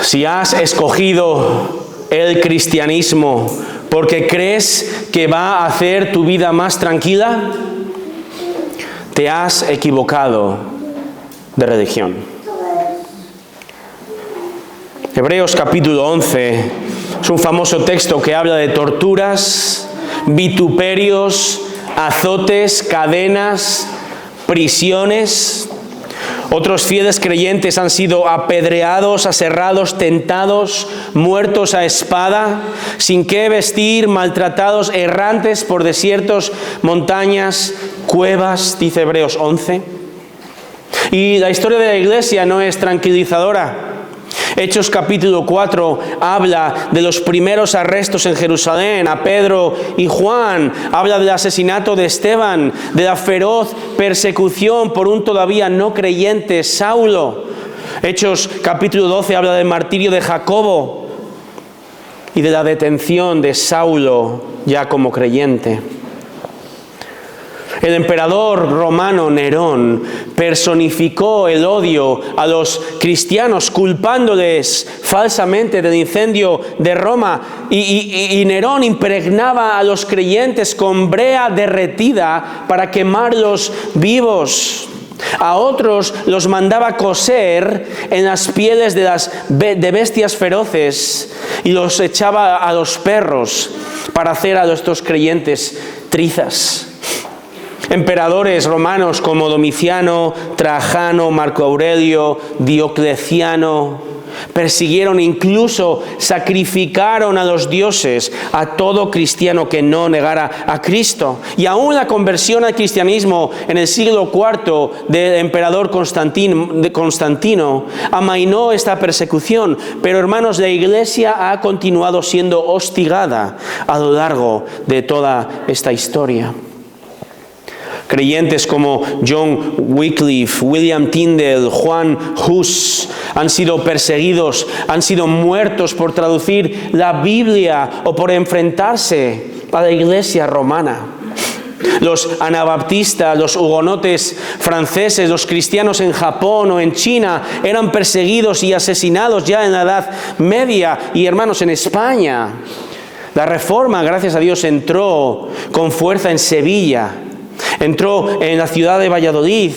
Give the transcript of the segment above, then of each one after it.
Si has escogido el cristianismo porque crees que va a hacer tu vida más tranquila, te has equivocado de religión. Hebreos capítulo 11 es un famoso texto que habla de torturas, vituperios, azotes, cadenas, prisiones. Otros fieles creyentes han sido apedreados, aserrados, tentados, muertos a espada, sin qué vestir, maltratados, errantes por desiertos, montañas, cuevas, dice Hebreos 11. Y la historia de la iglesia no es tranquilizadora. Hechos capítulo 4 habla de los primeros arrestos en Jerusalén a Pedro y Juan, habla del asesinato de Esteban, de la feroz persecución por un todavía no creyente, Saulo. Hechos capítulo 12 habla del martirio de Jacobo y de la detención de Saulo ya como creyente. El emperador romano Nerón personificó el odio a los cristianos culpándoles falsamente del incendio de Roma y Nerón impregnaba a los creyentes con brea derretida para quemarlos vivos. A otros los mandaba coser en las pieles de bestias feroces y los echaba a los perros para hacer a estos creyentes trizas. Emperadores romanos como Domiciano, Trajano, Marco Aurelio, Diocleciano persiguieron, incluso sacrificaron a los dioses a todo cristiano que no negara a Cristo. Y aún la conversión al cristianismo en el siglo IV del emperador Constantino amainó esta persecución. Pero hermanos, la iglesia ha continuado siendo hostigada a lo largo de toda esta historia. Creyentes como John Wycliffe, William Tyndale, Juan Hus han sido perseguidos, han sido muertos por traducir la Biblia o por enfrentarse a la iglesia romana. Los anabaptistas, los hugonotes franceses, los cristianos en Japón o en China eran perseguidos y asesinados ya en la Edad Media. Y hermanos, en España, la Reforma, gracias a Dios, entró con fuerza en Sevilla. Entró en la ciudad de Valladolid.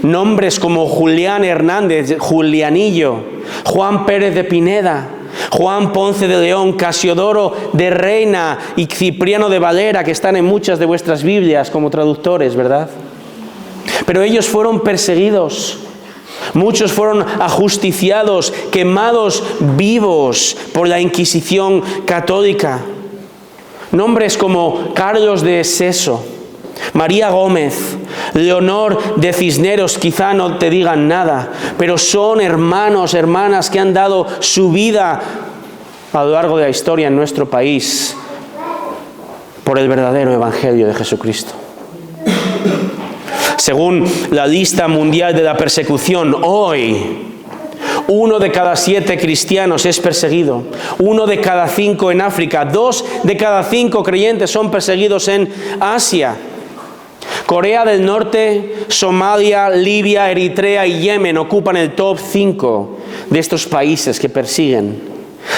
Nombres como Julián Hernández, Julianillo, Juan Pérez de Pineda, Juan Ponce de León, Casiodoro de Reina y Cipriano de Valera, que están en muchas de vuestras Biblias como traductores, ¿verdad? Pero ellos fueron perseguidos. Muchos fueron ajusticiados, quemados vivos por la Inquisición católica. Nombres como Carlos de Seso, María Gómez, Leonor de Cisneros, quizá no te digan nada, pero son hermanos, hermanas que han dado su vida a lo largo de la historia en nuestro país por el verdadero evangelio de Jesucristo. Según la lista mundial de la persecución, hoy 1 de cada 7 cristianos es perseguido. 1 de cada 5 en África. 2 de cada 5 creyentes son perseguidos en Asia. Corea del Norte, Somalia, Libia, Eritrea y Yemen ocupan el top 5 de estos países que persiguen.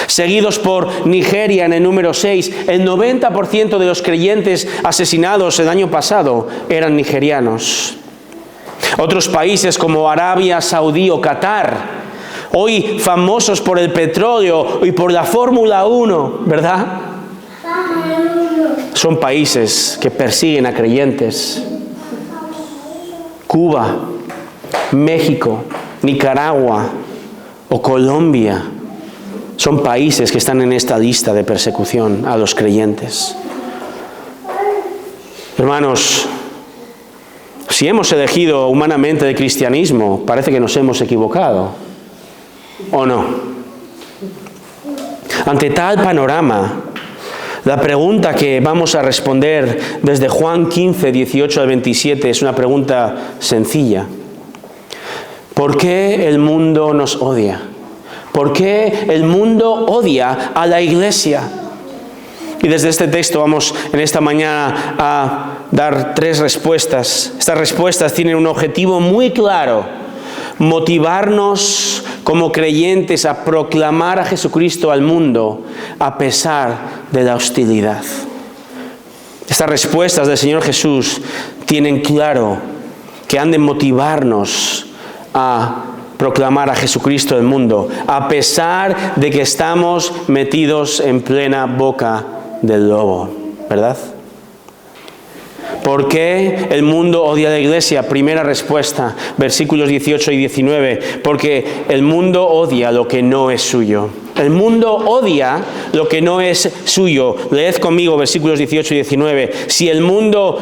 Seguidos por Nigeria en el número 6. El 90% de los creyentes asesinados el año pasado eran nigerianos. Otros países como Arabia Saudí o Qatar, hoy famosos por el petróleo y por la Fórmula 1, ¿verdad? Son países que persiguen a creyentes. Cuba, México, Nicaragua o Colombia son países que están en esta lista de persecución a los creyentes. Hermanos, si hemos elegido humanamente el cristianismo, parece que nos hemos equivocado, ¿o no? Ante tal panorama, la pregunta que vamos a responder desde Juan 15, 18 al 27 es una pregunta sencilla. ¿Por qué el mundo nos odia? ¿Por qué el mundo odia a la iglesia? Y desde este texto vamos en esta mañana a dar 3 respuestas. Estas respuestas tienen un objetivo muy claro motivarnos como creyentes a proclamar a Jesucristo al mundo a pesar de la hostilidad. Estas respuestas del Señor Jesús tienen claro que han de motivarnos a proclamar a Jesucristo al mundo, a pesar de que estamos metidos en plena boca del lobo, ¿verdad? ¿Por qué el mundo odia a la iglesia? Primera respuesta, versículos 18 y 19. Porque el mundo odia lo que no es suyo. El mundo odia lo que no es suyo. Leed conmigo versículos 18 y 19. Si el mundo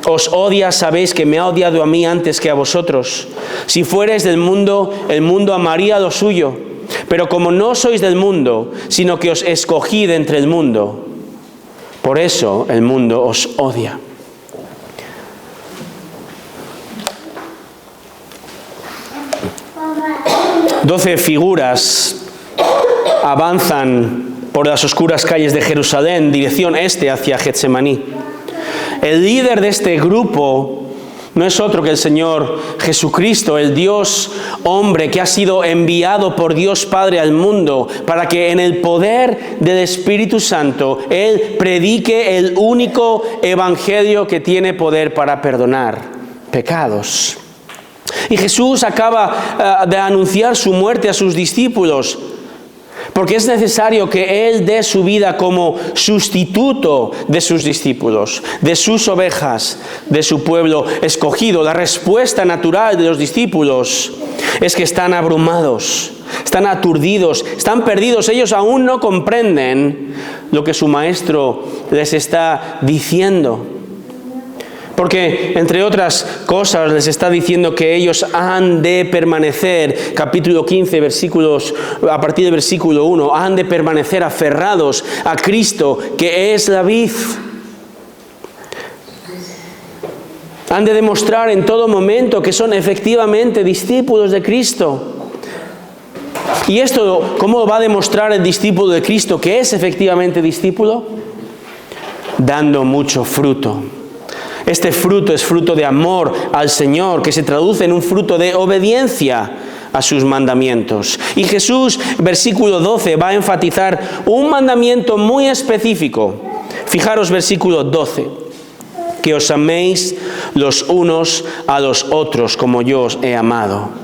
os odia, sabéis que me ha odiado a mí antes que a vosotros. Si fuereis del mundo, el mundo amaría lo suyo. Pero como no sois del mundo, sino que os escogí de entre el mundo, por eso el mundo os odia. Doce figuras avanzan por las oscuras calles de Jerusalén, dirección este hacia Getsemaní. El líder de este grupo no es otro que el Señor Jesucristo, el Dios hombre que ha sido enviado por Dios Padre al mundo para que en el poder del Espíritu Santo Él predique el único evangelio que tiene poder para perdonar pecados. Y Jesús acaba de anunciar su muerte a sus discípulos, porque es necesario que Él dé su vida como sustituto de sus discípulos, de sus ovejas, de su pueblo escogido. La respuesta natural de los discípulos es que están abrumados, están aturdidos, están perdidos. Ellos aún no comprenden lo que su maestro les está diciendo. Porque, entre otras cosas, les está diciendo que ellos han de permanecer, capítulo 15, a partir del versículo 1, han de permanecer aferrados a Cristo, que es la vid. Han de demostrar en todo momento que son efectivamente discípulos de Cristo. ¿Y esto cómo va a demostrar el discípulo de Cristo que es efectivamente discípulo? Dando mucho fruto. Este fruto es fruto de amor al Señor, que se traduce en un fruto de obediencia a sus mandamientos. Y Jesús, versículo 12, va a enfatizar un mandamiento muy específico. Fijaros versículo 12, que os améis los unos a los otros como yo os he amado.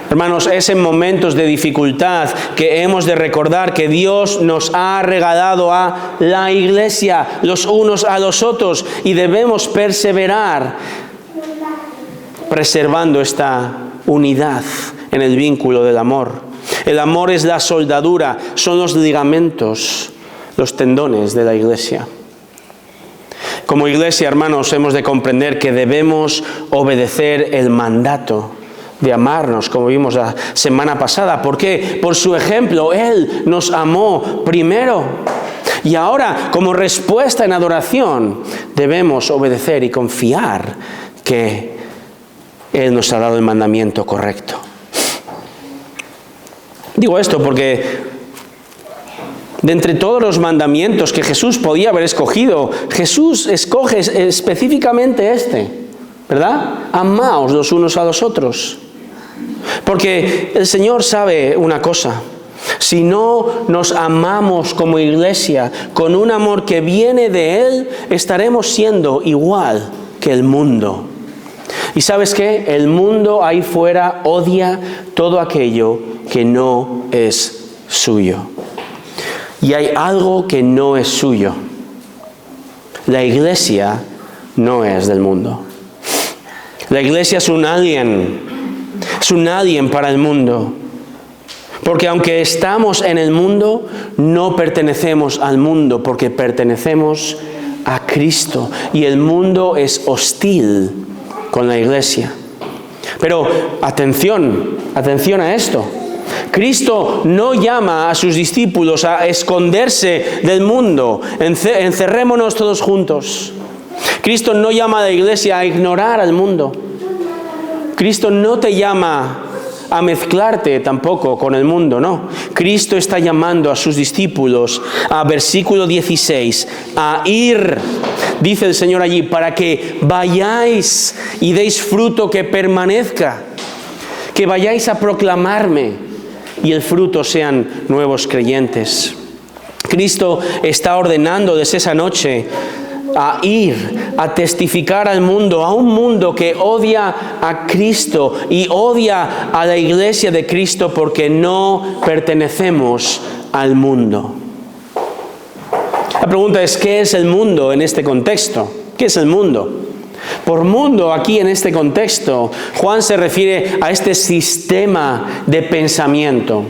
Hermanos, es en momentos de dificultad que hemos de recordar que Dios nos ha regalado a la iglesia, los unos a los otros, y debemos perseverar preservando esta unidad en el vínculo del amor. El amor es la soldadura, son los ligamentos, los tendones de la iglesia. Como iglesia, hermanos, hemos de comprender que debemos obedecer el mandato de amarnos, como vimos la semana pasada. ¿Por qué? Por su ejemplo, Él nos amó primero. Y ahora, como respuesta en adoración, debemos obedecer y confiar que Él nos ha dado el mandamiento correcto. Digo esto porque de entre todos los mandamientos que Jesús podía haber escogido, Jesús escoge específicamente este, ¿verdad? Amaos los unos a los otros. Porque el Señor sabe una cosa: si no nos amamos como iglesia con un amor que viene de Él, estaremos siendo igual que el mundo. ¿Y sabes qué? El mundo ahí fuera odia todo aquello que no es suyo. Y hay algo que no es suyo. La iglesia no es del mundo. La iglesia es un alien. Es un alien para el mundo. Porque aunque estamos en el mundo, no pertenecemos al mundo, porque pertenecemos a Cristo. Y el mundo es hostil con la iglesia. Pero atención a esto. Cristo no llama a sus discípulos a esconderse del mundo. Encerrémonos todos juntos. Cristo no llama a la iglesia a ignorar al mundo. Cristo no te llama a mezclarte tampoco con el mundo, no. Cristo está llamando a sus discípulos, a versículo 16, a ir, dice el Señor allí, para que vayáis y deis fruto que permanezca. que vayáis a proclamarme y el fruto sean nuevos creyentes. Cristo está ordenando desde esa noche a ir a testificar al mundo, a un mundo que odia a Cristo y odia a la iglesia de Cristo porque no pertenecemos al mundo. La pregunta es, ¿qué es el mundo en este contexto? ¿Qué es el mundo? Por mundo, aquí en este contexto, Juan se refiere a este sistema de pensamiento,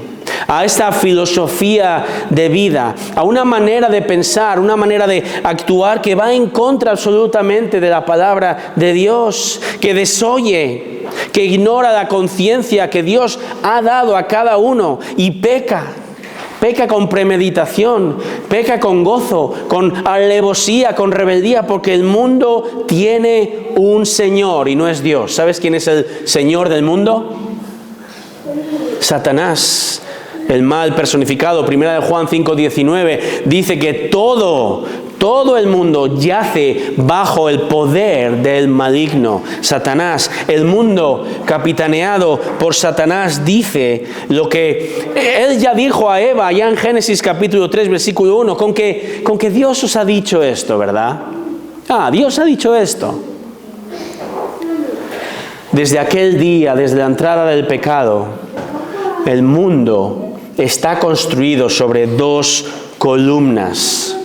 a esta filosofía de vida, a una manera de pensar, una manera de actuar que va en contra absolutamente de la palabra de Dios, que desoye, que ignora la conciencia que Dios ha dado a cada uno y peca con premeditación, peca con gozo, con alevosía, con rebeldía, porque el mundo tiene un Señor y no es Dios. ¿Sabes quién es el Señor del mundo? Satanás, el mal personificado. Primera de Juan 5:19 dice que todo el mundo yace bajo el poder del maligno, Satanás. El mundo capitaneado por Satanás dice lo que él ya dijo a Eva, ya en Génesis capítulo 3, versículo 1, con que Dios os ha dicho esto, ¿verdad? Dios ha dicho esto. Desde aquel día, desde la entrada del pecado, el mundo está construido sobre dos columnas.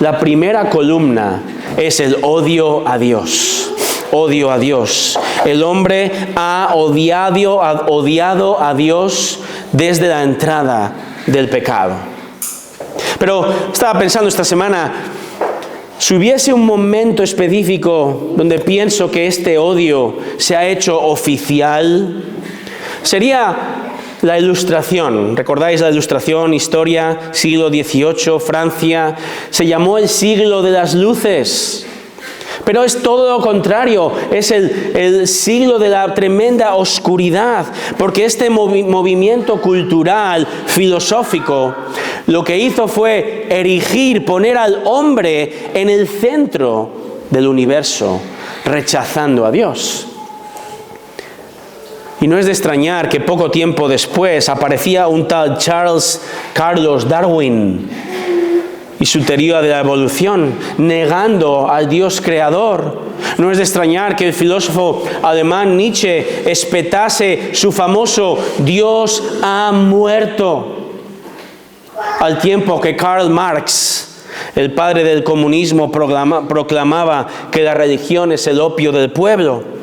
La primera columna es el odio a Dios. Odio a Dios. El hombre ha odiado a Dios desde la entrada del pecado. Pero estaba pensando esta semana, si hubiese un momento específico donde pienso que este odio se ha hecho oficial, sería la Ilustración. ¿Recordáis la Ilustración? Historia, siglo XVIII, Francia. Se llamó el siglo de las luces. Pero es todo lo contrario. Es el siglo de la tremenda oscuridad. Porque este movimiento cultural, filosófico, lo que hizo fue poner al hombre en el centro del universo, rechazando a Dios. Y no es de extrañar que poco tiempo después aparecía un tal Carlos Darwin y su teoría de la evolución, negando al Dios creador. No es de extrañar que el filósofo alemán Nietzsche espetase su famoso Dios ha muerto, al tiempo que Karl Marx, el padre del comunismo, proclamaba que la religión es el opio del pueblo.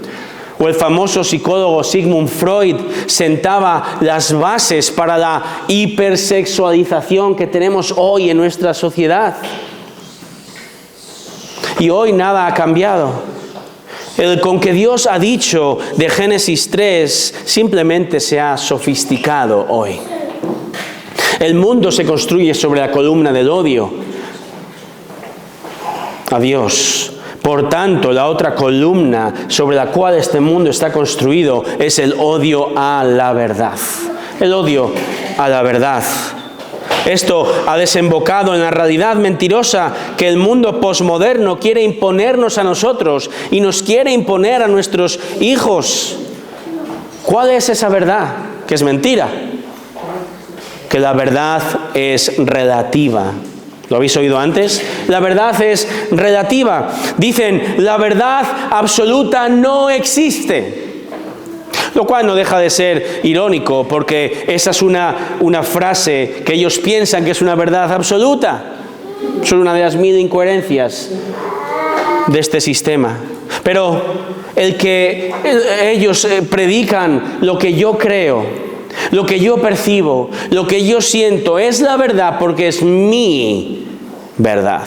O el famoso psicólogo Sigmund Freud sentaba las bases para la hipersexualización que tenemos hoy en nuestra sociedad. Y hoy nada ha cambiado. El con que Dios ha dicho de Génesis 3 simplemente se ha sofisticado hoy. El mundo se construye sobre la columna del odio a Dios. Por tanto, la otra columna sobre la cual este mundo está construido es el odio a la verdad. El odio a la verdad. Esto ha desembocado en la realidad mentirosa que el mundo posmoderno quiere imponernos a nosotros y nos quiere imponer a nuestros hijos. ¿Cuál es esa verdad? Que es mentira. Que la verdad es relativa. ¿Lo habéis oído antes? La verdad es relativa. Dicen, la verdad absoluta no existe. Lo cual no deja de ser irónico, porque esa es una frase que ellos piensan que es una verdad absoluta. Son una de las 1000 incoherencias de este sistema. Pero el que ellos predican lo que yo creo, lo que yo percibo, lo que yo siento, es la verdad porque es mi verdad.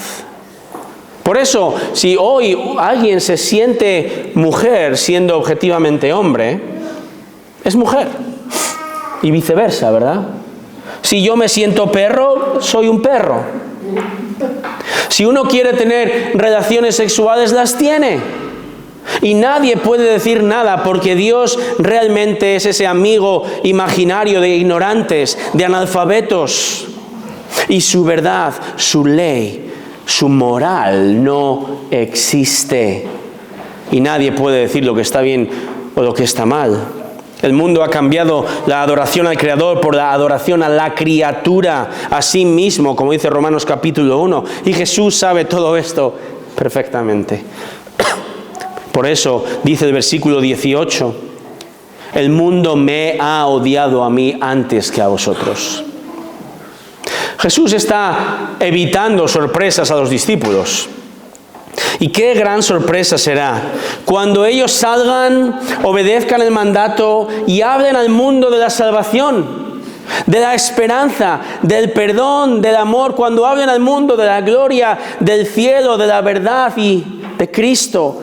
Por eso, si hoy alguien se siente mujer siendo objetivamente hombre, es mujer. Y viceversa, ¿verdad? Si yo me siento perro, soy un perro. Si uno quiere tener relaciones sexuales, las tiene. Y nadie puede decir nada porque Dios realmente es ese amigo imaginario de ignorantes, de analfabetos. Y su verdad, su ley, su moral no existe. Y nadie puede decir lo que está bien o lo que está mal. El mundo ha cambiado la adoración al Creador por la adoración a la criatura, a sí mismo, como dice Romanos capítulo 1. Y Jesús sabe todo esto perfectamente. Por eso dice el versículo 18, el mundo me ha odiado a mí antes que a vosotros. Jesús está evitando sorpresas a los discípulos. Y qué gran sorpresa será cuando ellos salgan, obedezcan el mandato y hablen al mundo de la salvación, de la esperanza, del perdón, del amor, cuando hablen al mundo de la gloria, del cielo, de la verdad y de Cristo.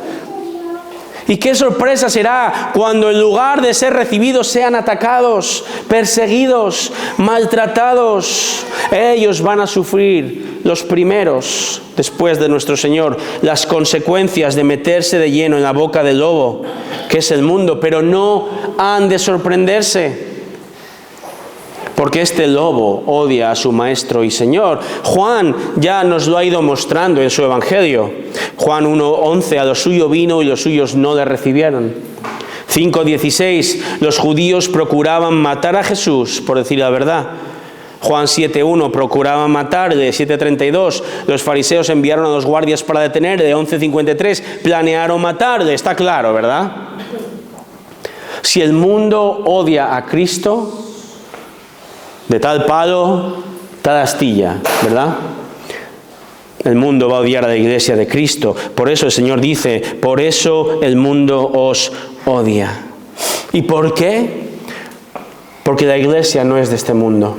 Y qué sorpresa será cuando en lugar de ser recibidos sean atacados, perseguidos, maltratados. Ellos van a sufrir los primeros, después de nuestro Señor, las consecuencias de meterse de lleno en la boca del lobo, que es el mundo, pero no han de sorprenderse. Porque este lobo odia a su maestro y Señor. Juan ya nos lo ha ido mostrando en su Evangelio. Juan 1:11, a lo suyo vino y los suyos no le recibieron. 5:16, los judíos procuraban matar a Jesús, por decir la verdad. Juan 7:1, procuraban matarle. 7:32, los fariseos enviaron a los guardias para detenerle. 11:53, planearon matarle. Está claro, ¿verdad? Si el mundo odia a Cristo, de tal palo, tal astilla, ¿verdad? El mundo va a odiar a la iglesia de Cristo. Por eso el Señor dice, por eso el mundo os odia. ¿Y por qué? Porque la iglesia no es de este mundo.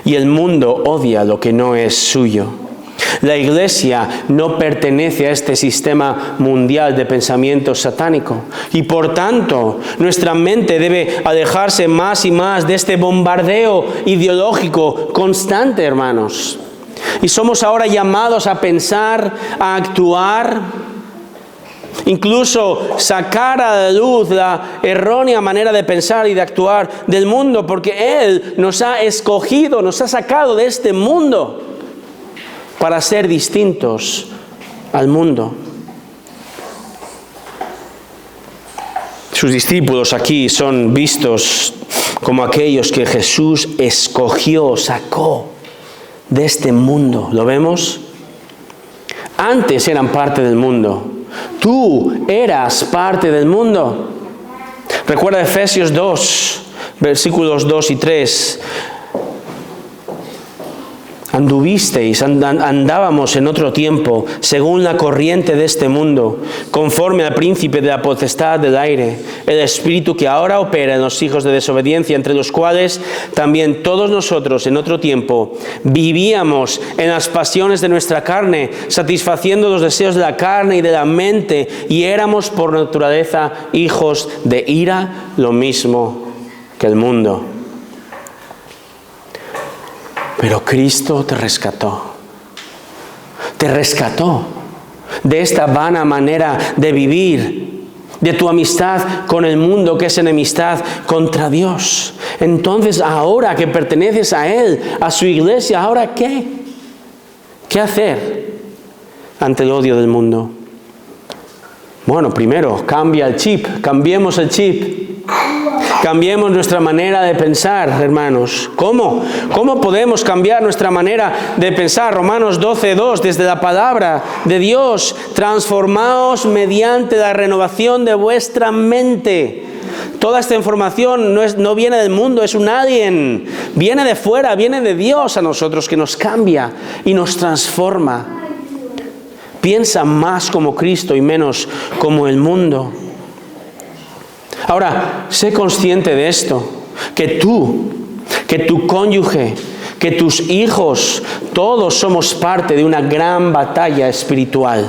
Y el mundo odia lo que no es suyo. La iglesia no pertenece a este sistema mundial de pensamiento satánico. Y por tanto, nuestra mente debe alejarse más y más de este bombardeo ideológico constante, hermanos. Y somos ahora llamados a pensar, a actuar, incluso sacar a la luz la errónea manera de pensar y de actuar del mundo, porque Él nos ha escogido, nos ha sacado de este mundo para ser distintos al mundo. Sus discípulos aquí son vistos como aquellos que Jesús escogió, sacó de este mundo. ¿Lo vemos? Antes eran parte del mundo. Tú eras parte del mundo. Recuerda Efesios 2, versículos 2 y 3. Andábamos en otro tiempo, según la corriente de este mundo, conforme al príncipe de la potestad del aire, el espíritu que ahora opera en los hijos de desobediencia, entre los cuales también todos nosotros en otro tiempo vivíamos en las pasiones de nuestra carne, satisfaciendo los deseos de la carne y de la mente, y éramos por naturaleza hijos de ira, lo mismo que el mundo. Pero Cristo te rescató de esta vana manera de vivir, de tu amistad con el mundo que es enemistad contra Dios. Entonces, ahora que perteneces a Él, a su iglesia, ¿ahora qué? ¿Qué hacer ante el odio del mundo? Bueno, primero, cambiemos el chip. Cambiemos nuestra manera de pensar, hermanos. ¿Cómo? ¿Cómo podemos cambiar nuestra manera de pensar? Romanos 12:2, desde la palabra de Dios, transformaos mediante la renovación de vuestra mente. Toda esta información no viene del mundo, es un alien. Viene de fuera, viene de Dios a nosotros, que nos cambia y nos transforma. Piensa más como Cristo y menos como el mundo. Ahora, sé consciente de esto, que tu cónyuge, que tus hijos, todos somos parte de una gran batalla espiritual.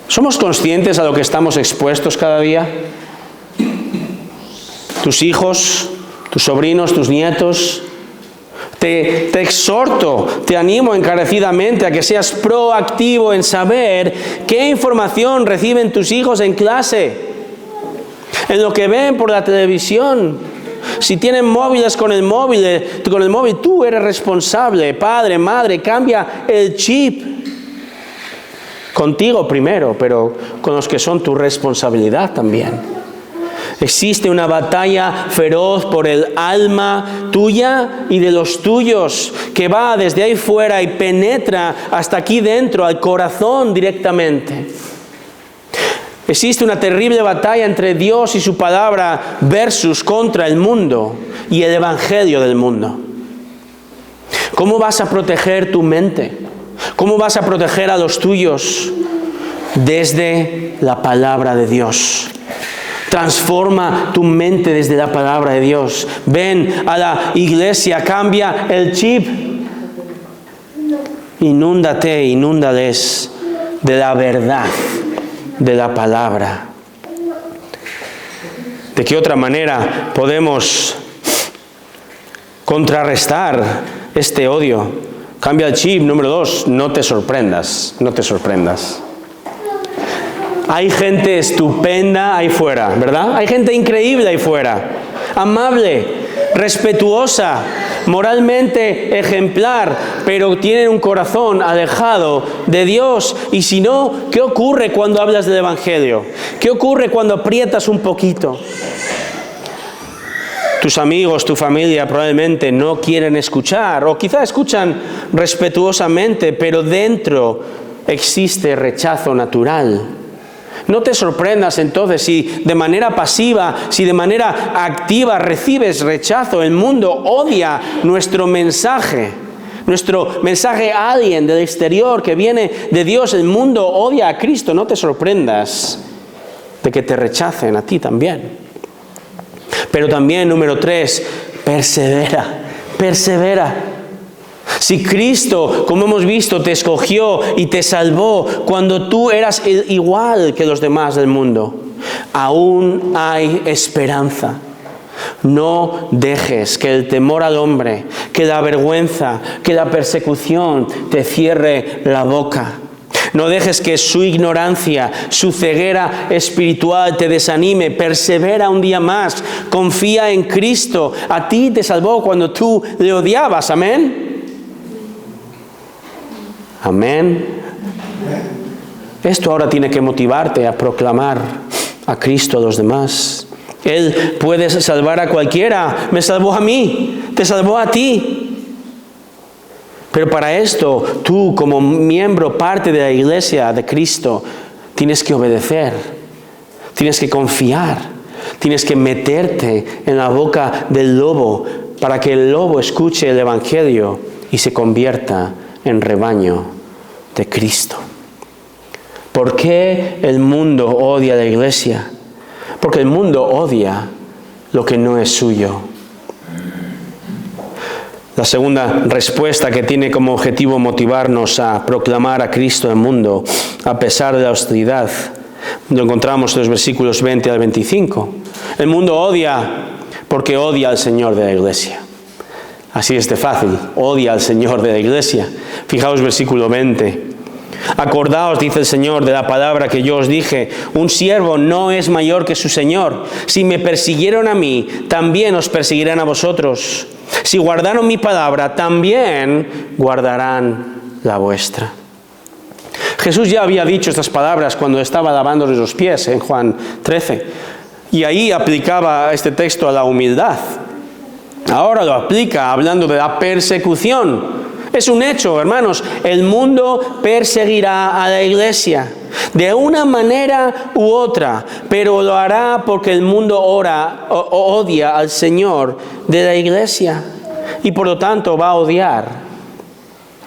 ¿Somos conscientes a lo que estamos expuestos cada día? Tus hijos, tus sobrinos, tus nietos. Te exhorto, te animo encarecidamente a que seas proactivo en saber qué información reciben tus hijos en clase, en lo que ven por la televisión. Si tienen móviles con el móvil, tú eres responsable. Padre, madre, cambia el chip. Contigo primero, pero con los que son tu responsabilidad también. Existe una batalla feroz por el alma tuya y de los tuyos, que va desde ahí fuera y penetra hasta aquí dentro, al corazón directamente. Existe una terrible batalla entre Dios y su palabra versus contra el mundo y el evangelio del mundo. ¿Cómo vas a proteger tu mente? ¿Cómo vas a proteger a los tuyos? Desde la palabra de Dios. Transforma tu mente desde la palabra de Dios. Ven a la iglesia, cambia el chip. Inúndales de la verdad de la palabra. ¿De qué otra manera podemos contrarrestar este odio? Cambia el chip. Número 2, no te sorprendas. Hay gente estupenda ahí fuera, ¿verdad? Hay gente increíble ahí fuera, amable, respetuosa, moralmente ejemplar, pero tienen un corazón alejado de Dios. Y si no, ¿qué ocurre cuando hablas del Evangelio? ¿Qué ocurre cuando aprietas un poquito? Tus amigos, tu familia probablemente no quieren escuchar, o quizá escuchan respetuosamente, pero dentro existe rechazo natural. No te sorprendas entonces si de manera pasiva, si de manera activa recibes rechazo. El mundo odia nuestro mensaje alien del exterior que viene de Dios. El mundo odia a Cristo. No te sorprendas de que te rechacen a ti también. Pero también, número 3, persevera. Si Cristo, como hemos visto, te escogió y te salvó cuando tú eras igual que los demás del mundo, aún hay esperanza. No dejes que el temor al hombre, que la vergüenza, que la persecución te cierre la boca. No dejes que su ignorancia, su ceguera espiritual te desanime. Persevera un día más. Confía en Cristo. A ti te salvó cuando tú le odiabas. Amén. Amén. Esto ahora tiene que motivarte a proclamar a Cristo a los demás. Él puede salvar a cualquiera. Me salvó a mí, te salvó a ti. Pero para esto, tú como miembro, parte de la iglesia de Cristo, tienes que obedecer, tienes que confiar, tienes que meterte en la boca del lobo para que el lobo escuche el evangelio y se convierta en rebaño de Cristo. ¿Por qué el mundo odia a la iglesia? Porque el mundo odia lo que no es suyo. La segunda respuesta que tiene como objetivo motivarnos a proclamar a Cristo en el mundo, a pesar de la hostilidad, lo encontramos en los versículos 20 al 25. El mundo odia porque odia al Señor de la iglesia. Así es de fácil, odia al Señor de la iglesia. Fijaos versículo 20. Acordaos, dice el Señor, de la palabra que yo os dije, un siervo no es mayor que su Señor. Si me persiguieron a mí, también os perseguirán a vosotros. Si guardaron mi palabra, también guardarán la vuestra. Jesús ya había dicho estas palabras cuando estaba lavándoles los pies en Juan 13. Y ahí aplicaba este texto a la humildad. Ahora lo aplica hablando de la persecución. Es un hecho, hermanos. El mundo perseguirá a la iglesia de una manera u otra, pero lo hará porque el mundo odia al Señor de la iglesia y por lo tanto va a odiar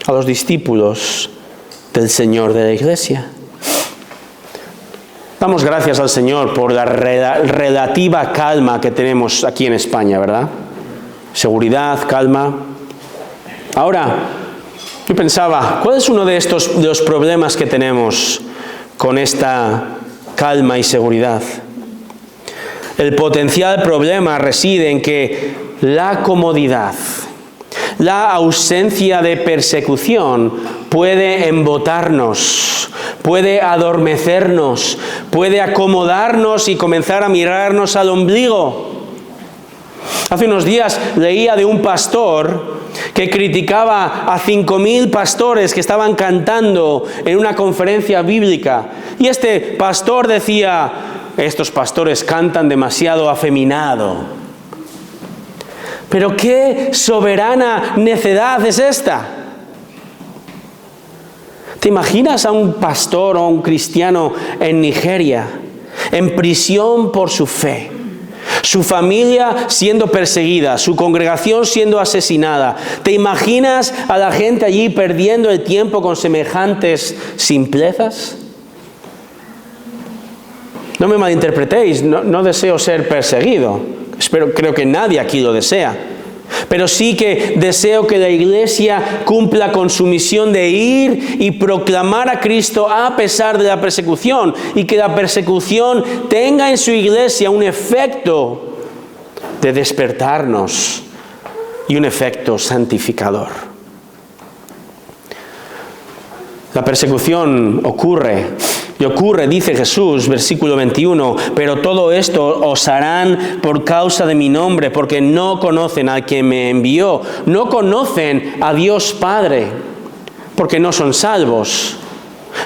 a los discípulos del Señor de la iglesia. Damos gracias al Señor por la relativa calma que tenemos aquí en España, ¿verdad? Seguridad, calma. Ahora, yo pensaba, ¿cuál es uno de los problemas que tenemos con esta calma y seguridad? El potencial problema reside en que la comodidad, la ausencia de persecución puede embotarnos, puede adormecernos, puede acomodarnos y comenzar a mirarnos al ombligo. Hace unos días leía de un pastor que criticaba a 5.000 pastores que estaban cantando en una conferencia bíblica. Y este pastor decía, estos pastores cantan demasiado afeminado. Pero qué soberana necedad es esta. ¿Te imaginas a un pastor o a un cristiano en Nigeria, en prisión por su fe? Su familia siendo perseguida, su congregación siendo asesinada. ¿Te imaginas a la gente allí perdiendo el tiempo con semejantes simplezas? No me malinterpretéis, no deseo ser perseguido. Creo que nadie aquí lo desea. Pero sí que deseo que la Iglesia cumpla con su misión de ir y proclamar a Cristo a pesar de la persecución, y que la persecución tenga en su Iglesia un efecto de despertarnos y un efecto santificador. La persecución ocurre, dice Jesús, versículo 21, pero todo esto os harán por causa de mi nombre, porque no conocen al que me envió, no conocen a Dios Padre, porque no son salvos,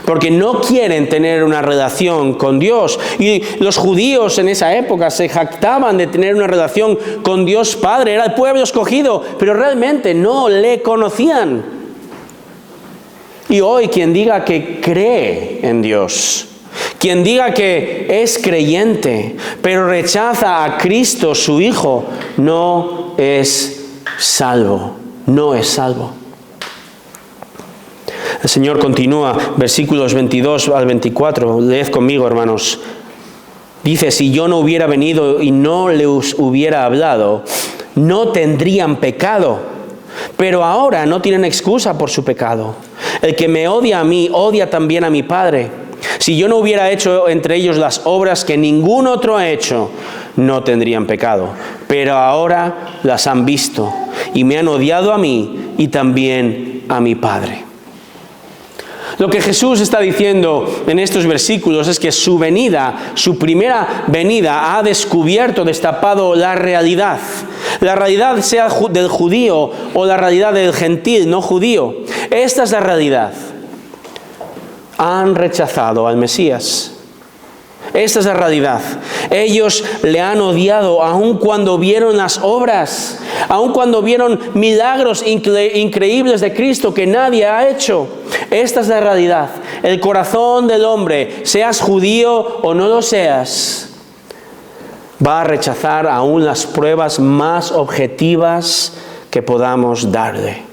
porque no quieren tener una relación con Dios. Y los judíos en esa época se jactaban de tener una relación con Dios Padre, era el pueblo escogido, pero realmente no le conocían. Y hoy quien diga que cree en Dios, quien diga que es creyente, pero rechaza a Cristo, su Hijo, no es salvo, no es salvo. El Señor continúa, versículos 22 al 24, leed conmigo, hermanos. Dice, si yo no hubiera venido y no les hubiera hablado, no tendrían pecado. Pero ahora no tienen excusa por su pecado. El que me odia a mí, odia también a mi Padre. Si yo no hubiera hecho entre ellos las obras que ningún otro ha hecho, no tendrían pecado. Pero ahora las han visto y me han odiado a mí y también a mi Padre. Lo que Jesús está diciendo en estos versículos es que su venida, su primera venida, ha descubierto, destapado la realidad. La realidad sea del judío o la realidad del gentil, no judío. Esta es la realidad. Han rechazado al Mesías. Esta es la realidad. Ellos le han odiado aun cuando vieron las obras, aun cuando vieron milagros increíbles de Cristo que nadie ha hecho. Esta es la realidad. El corazón del hombre, seas judío o no lo seas, va a rechazar aún las pruebas más objetivas que podamos darle.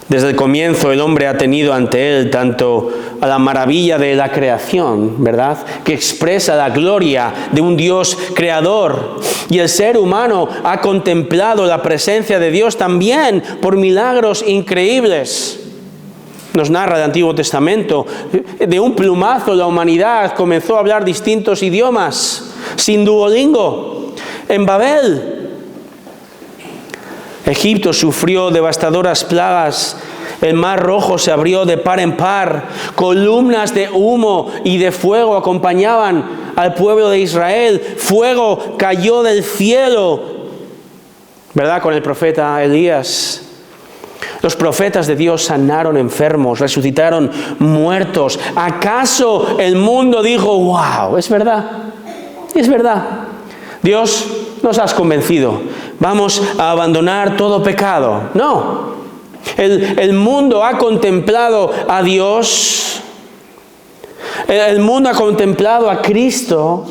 Desde el comienzo el hombre ha tenido ante él tanto a la maravilla de la creación, ¿verdad?, que expresa la gloria de un Dios creador. Y el ser humano ha contemplado la presencia de Dios también por milagros increíbles. Nos narra el Antiguo Testamento, de un plumazo la humanidad comenzó a hablar distintos idiomas, sin Duolingo, en Babel. Egipto sufrió devastadoras plagas, el mar Rojo se abrió de par en par, columnas de humo y de fuego acompañaban al pueblo de Israel, fuego cayó del cielo, ¿verdad?, con el profeta Elías. Los profetas de Dios sanaron enfermos, resucitaron muertos. ¿Acaso el mundo dijo, wow, es verdad? Es verdad. Dios, nos has convencido. Vamos a abandonar todo pecado. No. El mundo ha contemplado a Dios. El mundo ha contemplado a Cristo,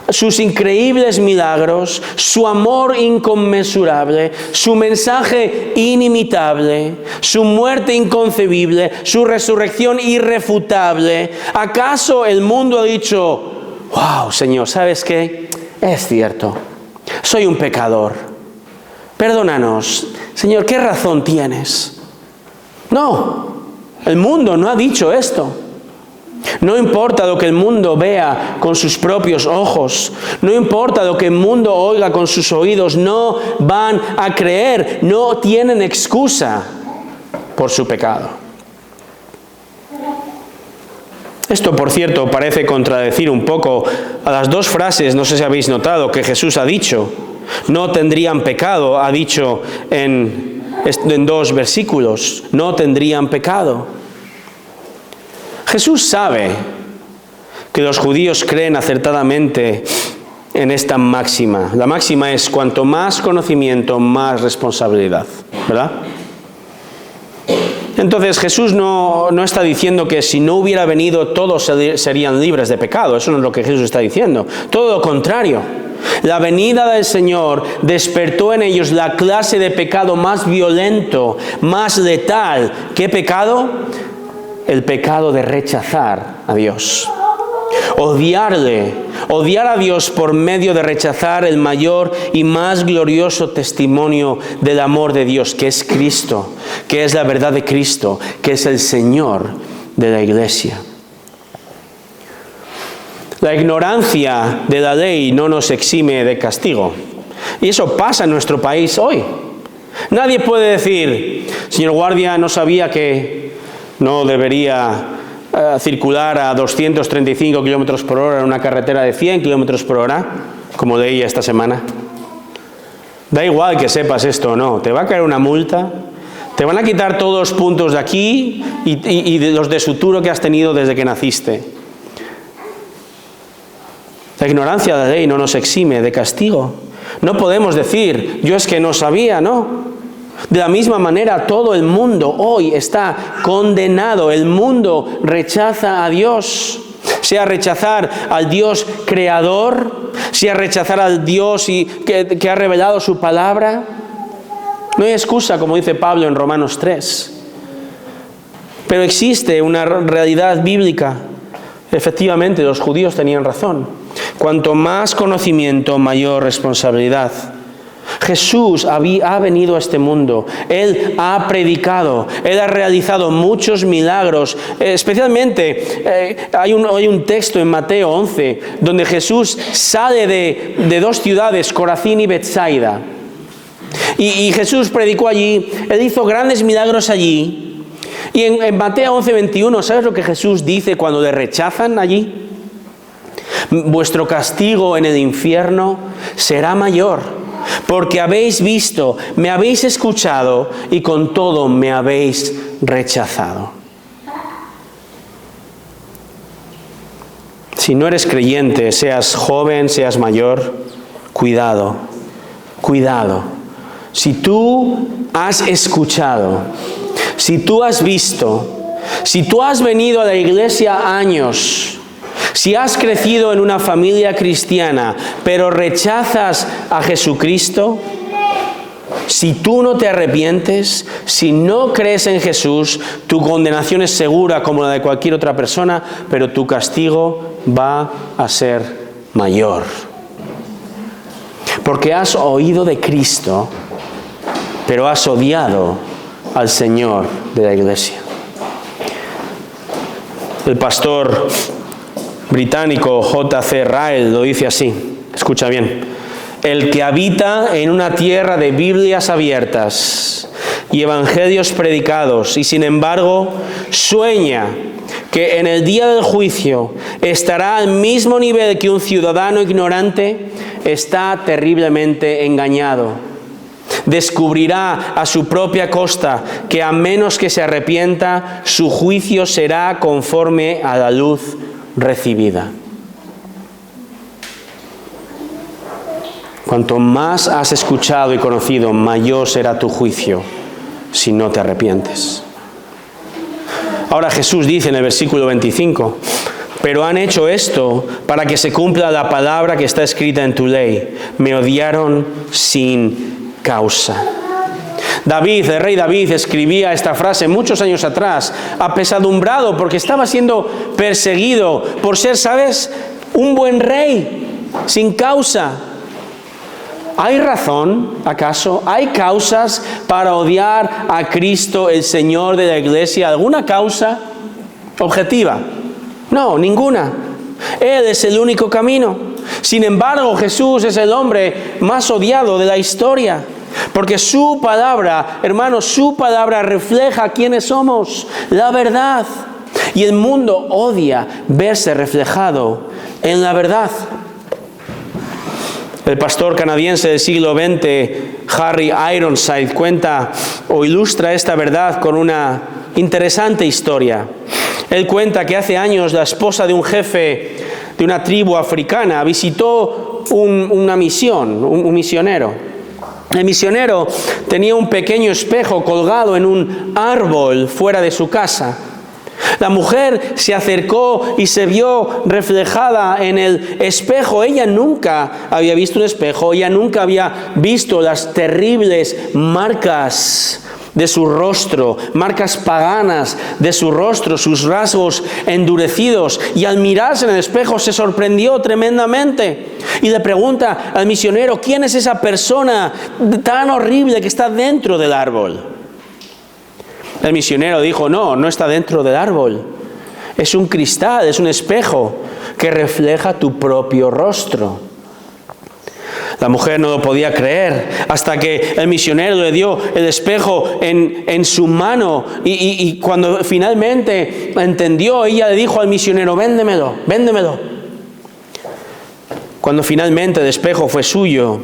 sus increíbles milagros, su amor inconmensurable, su mensaje inimitable, su muerte inconcebible, su resurrección irrefutable. ¿Acaso el mundo ha dicho, wow, Señor, ¿sabes qué? Es cierto, soy un pecador, perdónanos. Señor, ¿qué razón tienes? No, el mundo no ha dicho esto. No importa lo que el mundo vea con sus propios ojos, no importa lo que el mundo oiga con sus oídos, no van a creer, no tienen excusa por su pecado. Esto, por cierto, parece contradecir un poco a las dos frases, no sé si habéis notado, que Jesús ha dicho. No tendrían pecado, ha dicho en dos versículos, no tendrían pecado. Jesús sabe que los judíos creen acertadamente en esta máxima. La máxima es: cuanto más conocimiento, más responsabilidad, ¿verdad? Entonces Jesús no está diciendo que si no hubiera venido todos serían libres de pecado. Eso no es lo que Jesús está diciendo. Todo lo contrario. La venida del Señor despertó en ellos la clase de pecado más violento, más letal. ¿Qué pecado? El pecado de rechazar a Dios. Odiar a Dios por medio de rechazar el mayor y más glorioso testimonio del amor de Dios, que es Cristo, que es la verdad de Cristo, que es el Señor de la iglesia. La ignorancia de la ley no nos exime de castigo. Y eso pasa en nuestro país hoy. Nadie puede decir: señor guardia, no sabía que no debería circular a 235 kilómetros por hora en una carretera de 100 kilómetros por hora, como leía esta semana. Da igual que sepas esto o no, te va a caer una multa, te van a quitar todos los puntos de aquí y de los de suturo que has tenido desde que naciste. La ignorancia de la ley no nos exime de castigo. No podemos decir: yo es que no sabía, no. De la misma manera, todo el mundo hoy está condenado. El mundo rechaza a Dios. Sea rechazar al Dios creador, sea rechazar al Dios que ha revelado su palabra. No hay excusa, como dice Pablo en Romanos 3. Pero existe una realidad bíblica. Efectivamente, los judíos tenían razón. Cuanto más conocimiento, mayor responsabilidad. Jesús ha venido a este mundo, Él ha predicado, Él ha realizado muchos milagros, especialmente hay un texto en Mateo 11 donde Jesús sale de dos ciudades, Corazín y Betsaida, y Jesús predicó allí, Él hizo grandes milagros allí, y en Mateo 11:21, ¿sabes lo que Jesús dice cuando le rechazan allí? Vuestro castigo en el infierno será mayor, porque habéis visto, me habéis escuchado y con todo me habéis rechazado. Si no eres creyente, seas joven, seas mayor, cuidado. Si tú has escuchado, si tú has visto, si tú has venido a la iglesia años, si has crecido en una familia cristiana, pero rechazas a Jesucristo, si tú no te arrepientes, si no crees en Jesús, tu condenación es segura como la de cualquier otra persona, pero tu castigo va a ser mayor. Porque has oído de Cristo, pero has odiado al Señor de la iglesia. El pastor británico J.C. Ryle lo dice así, escucha bien: el que habita en una tierra de Biblias abiertas y evangelios predicados y sin embargo sueña que en el día del juicio estará al mismo nivel que un ciudadano ignorante, está terriblemente engañado. Descubrirá a su propia costa que a menos que se arrepienta, su juicio será conforme a la luz recibida. Cuanto más has escuchado y conocido, mayor será tu juicio si no te arrepientes. Ahora Jesús dice en el versículo 25: pero han hecho esto para que se cumpla la palabra que está escrita en tu ley. Me odiaron sin causa. David, el rey David, escribía esta frase muchos años atrás, apesadumbrado porque estaba siendo perseguido por ser, ¿sabes?, un buen rey, sin causa. ¿Hay razón, acaso? ¿Hay causas para odiar a Cristo, el Señor de la iglesia? ¿Alguna causa objetiva? No, ninguna. Él es el único camino. Sin embargo, Jesús es el hombre más odiado de la historia. Porque su palabra, hermanos, su palabra refleja quiénes somos, la verdad. Y el mundo odia verse reflejado en la verdad. El pastor canadiense del siglo XX, Harry Ironside, cuenta o ilustra esta verdad con una interesante historia. Él cuenta que hace años la esposa de un jefe de una tribu africana visitó una misión, un misionero. El misionero tenía un pequeño espejo colgado en un árbol fuera de su casa. La mujer se acercó y se vio reflejada en el espejo. Ella nunca había visto un espejo, ella nunca había visto las terribles marcas de su rostro, marcas paganas de su rostro, sus rasgos endurecidos. Y al mirarse en el espejo se sorprendió tremendamente. Y le pregunta al misionero, ¿quién es esa persona tan horrible que está dentro del árbol? El misionero dijo, no está dentro del árbol. Es un cristal, es un espejo que refleja tu propio rostro. La mujer no lo podía creer hasta que el misionero le dio el espejo en su mano y cuando finalmente entendió, ella le dijo al misionero, véndemelo. Cuando finalmente el espejo fue suyo,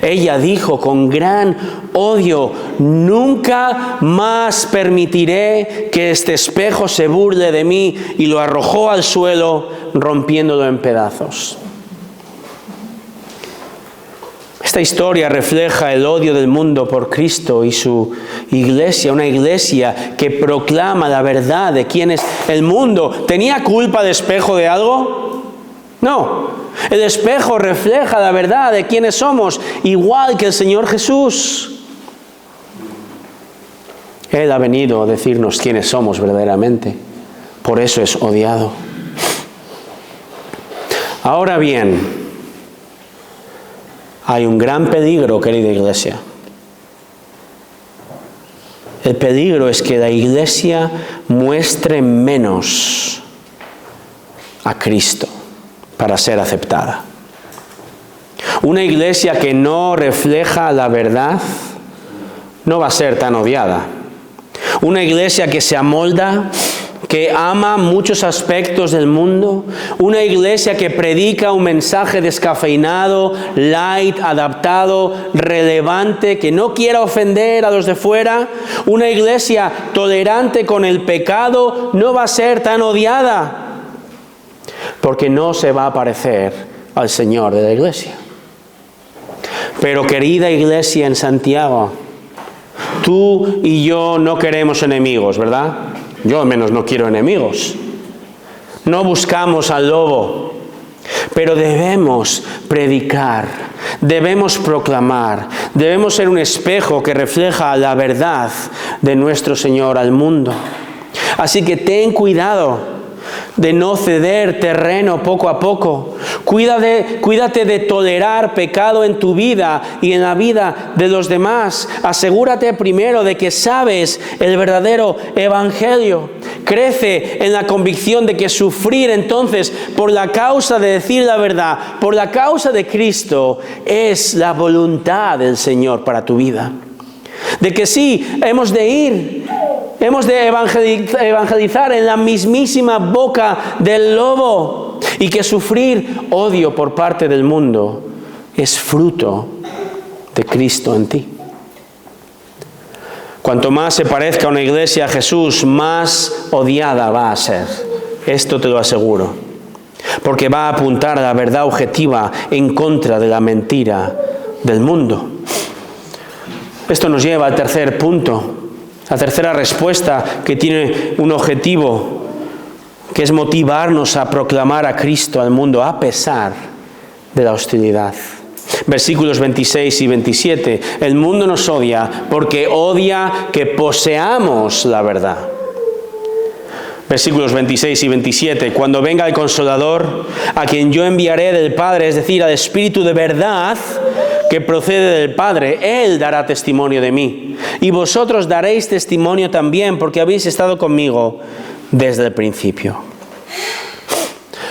ella dijo con gran odio, nunca más permitiré que este espejo se burle de mí, y lo arrojó al suelo rompiéndolo en pedazos. Esta historia refleja el odio del mundo por Cristo y su iglesia, una iglesia que proclama la verdad de quién es el mundo. ¿Tenía culpa el espejo de algo? No. El espejo refleja la verdad de quiénes somos, igual que el Señor Jesús. Él ha venido a decirnos quiénes somos verdaderamente. Por eso es odiado. Ahora bien, hay un gran peligro, querida iglesia. El peligro es que la iglesia muestre menos a Cristo para ser aceptada. Una iglesia que no refleja la verdad no va a ser tan odiada. Una iglesia que se amolda, que ama muchos aspectos del mundo, una iglesia que predica un mensaje descafeinado, light, adaptado, relevante, que no quiera ofender a los de fuera, una iglesia tolerante con el pecado, no va a ser tan odiada, porque no se va a parecer al Señor de la iglesia. Pero querida iglesia en Santiago, tú y yo no queremos enemigos, ¿verdad? Yo al menos no quiero enemigos. No buscamos al lobo, pero debemos predicar, debemos proclamar, debemos ser un espejo que refleja la verdad de nuestro Señor al mundo. Así que ten cuidado de no ceder terreno poco a poco. Cuídate de tolerar pecado en tu vida y en la vida de los demás. Asegúrate primero de que sabes el verdadero evangelio. Crece en la convicción de que sufrir entonces por la causa de decir la verdad, por la causa de Cristo, es la voluntad del Señor para tu vida. De que sí, hemos de evangelizar en la mismísima boca del lobo, y que sufrir odio por parte del mundo es fruto de Cristo en ti. Cuanto más se parezca una iglesia a Jesús, más odiada va a ser. Esto te lo aseguro. Porque va a apuntar a la verdad objetiva en contra de la mentira del mundo. Esto nos lleva al tercer punto. La tercera respuesta, que tiene un objetivo, que es motivarnos a proclamar a Cristo al mundo a pesar de la hostilidad. Versículos 26 y 27. El mundo nos odia porque odia que poseamos la verdad. Versículos 26 y 27. Cuando venga el Consolador, a quien yo enviaré del Padre, es decir, al Espíritu de verdad que procede del Padre, Él dará testimonio de mí. Y vosotros daréis testimonio también, porque habéis estado conmigo desde el principio.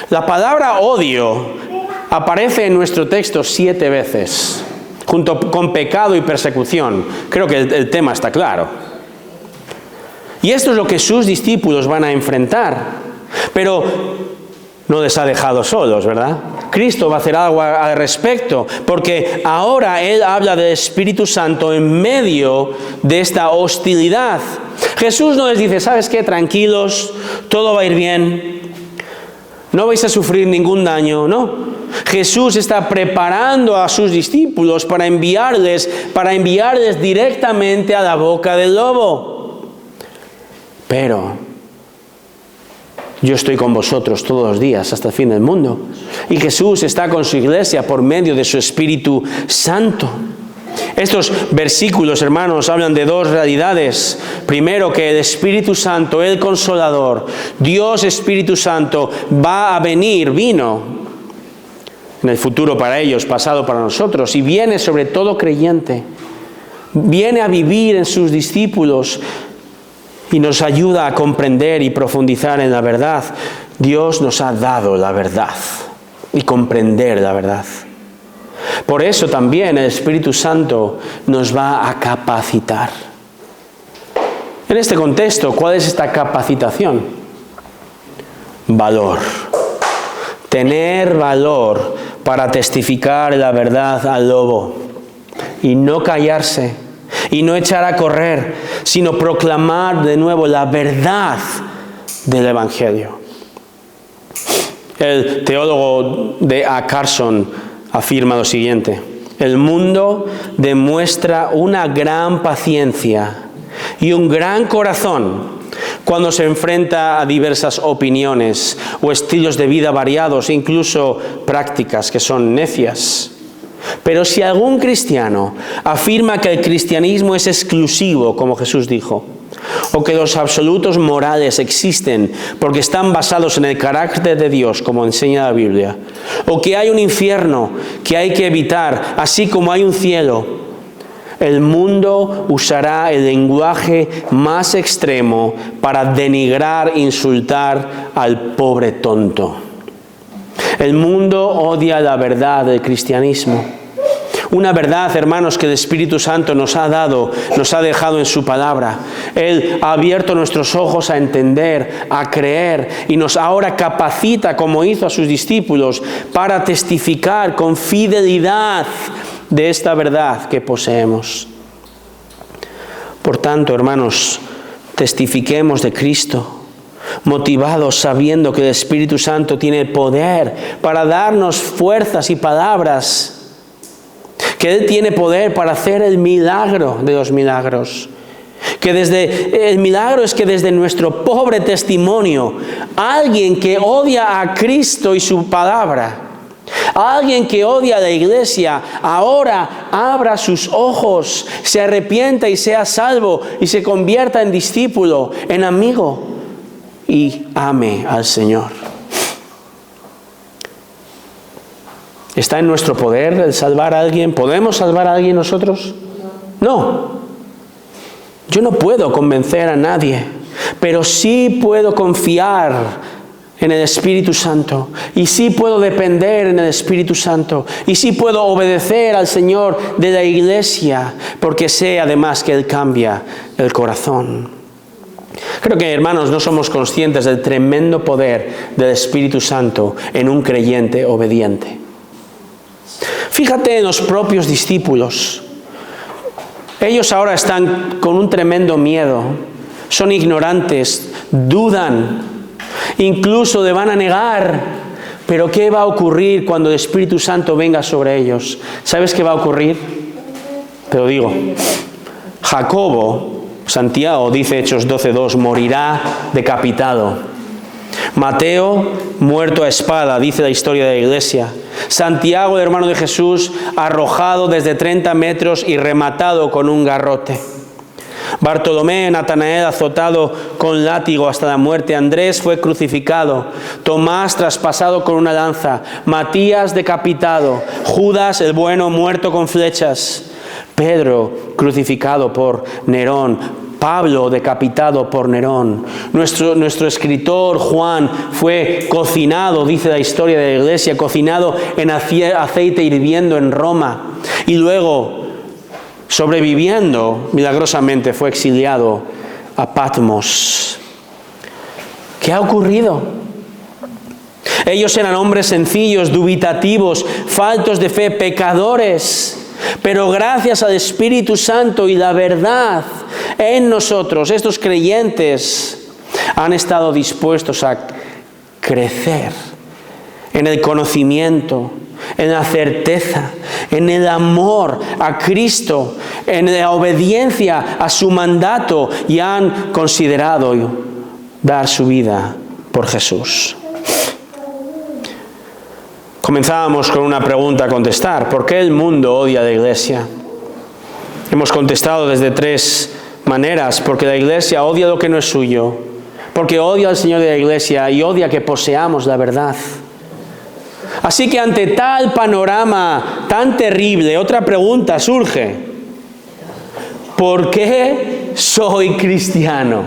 La palabra odio aparece en nuestro texto 7 veces, junto con pecado y persecución. Creo que el tema está claro. Y esto es lo que sus discípulos van a enfrentar. Pero no les ha dejado solos, ¿verdad? Cristo va a hacer algo al respecto, porque ahora Él habla del Espíritu Santo en medio de esta hostilidad. Jesús no les dice, ¿sabes qué? Tranquilos, todo va a ir bien, no vais a sufrir ningún daño, ¿no? Jesús está preparando a sus discípulos para enviarles directamente a la boca del lobo. Pero yo estoy con vosotros todos los días hasta el fin del mundo. Y Jesús está con su iglesia por medio de su Espíritu Santo. Estos versículos, hermanos, hablan de dos realidades. Primero, que el Espíritu Santo, el Consolador, Dios Espíritu Santo, vino en el futuro para ellos, pasado para nosotros, y viene sobre todo creyente. Viene a vivir en sus discípulos y nos ayuda a comprender y profundizar en la verdad. Dios nos ha dado la verdad y comprender la verdad. Por eso también el Espíritu Santo nos va a capacitar. En este contexto, ¿cuál es esta capacitación? Valor. Tener valor para testificar la verdad al lobo y no callarse y no echar a correr, sino proclamar de nuevo la verdad del Evangelio. El teólogo D.A. Carson afirma lo siguiente: el mundo demuestra una gran paciencia y un gran corazón cuando se enfrenta a diversas opiniones o estilos de vida variados, incluso prácticas que son necias. Pero si algún cristiano afirma que el cristianismo es exclusivo, como Jesús dijo, o que los absolutos morales existen porque están basados en el carácter de Dios, como enseña la Biblia, o que hay un infierno que hay que evitar, así como hay un cielo, el mundo usará el lenguaje más extremo para denigrar, insultar al pobre tonto. El mundo odia la verdad del cristianismo. Una verdad, hermanos, que el Espíritu Santo nos ha dado, nos ha dejado en su palabra. Él ha abierto nuestros ojos a entender, a creer, y nos ahora capacita, como hizo a sus discípulos, para testificar con fidelidad de esta verdad que poseemos. Por tanto, hermanos, testifiquemos de Cristo, motivados sabiendo que el Espíritu Santo tiene poder para darnos fuerzas y palabras, que Él tiene poder para hacer el milagro de los milagros. El milagro es que desde nuestro pobre testimonio, alguien que odia a Cristo y su palabra, alguien que odia a la iglesia, ahora abra sus ojos, se arrepienta y sea salvo y se convierta en discípulo, en amigo y ame al Señor. ¿Está en nuestro poder el salvar a alguien? ¿Podemos salvar a alguien nosotros? No. Yo no puedo convencer a nadie, pero sí puedo confiar en el Espíritu Santo, y sí puedo depender en el Espíritu Santo, y sí puedo obedecer al Señor de la iglesia, porque sé además que Él cambia el corazón. Creo que, hermanos, no somos conscientes del tremendo poder del Espíritu Santo en un creyente obediente. Fíjate en los propios discípulos. Ellos ahora están con un tremendo miedo, son ignorantes, dudan, incluso le van a negar. Pero ¿qué va a ocurrir cuando el Espíritu Santo venga sobre ellos? ¿Sabes qué va a ocurrir? Te lo digo. Jacobo, Santiago, dice Hechos 12:2, morirá decapitado. Mateo, muerto a espada, dice la historia de la iglesia. Santiago, el hermano de Jesús, arrojado desde 30 metros y rematado con un garrote. Bartolomé, Natanael, azotado con látigo hasta la muerte. Andrés fue crucificado. Tomás, traspasado con una lanza. Matías, decapitado. Judas, el bueno, muerto con flechas. Pedro, crucificado por Nerón. Pablo, decapitado por Nerón. Nuestro escritor Juan fue cocinado, dice la historia de la iglesia, cocinado en aceite hirviendo en Roma. Y luego, sobreviviendo, milagrosamente fue exiliado a Patmos. ¿Qué ha ocurrido? Ellos eran hombres sencillos, dubitativos, faltos de fe, pecadores. Pero gracias al Espíritu Santo y la verdad en nosotros, estos creyentes han estado dispuestos a crecer en el conocimiento, en la certeza, en el amor a Cristo, en la obediencia a su mandato, y han considerado dar su vida por Jesús. Comenzábamos con una pregunta a contestar: ¿por qué el mundo odia a la iglesia? Hemos contestado desde 3 maneras: porque la iglesia odia lo que no es suyo, porque odia al Señor de la iglesia y odia que poseamos la verdad. Así que ante tal panorama tan terrible, otra pregunta surge: ¿por qué soy cristiano?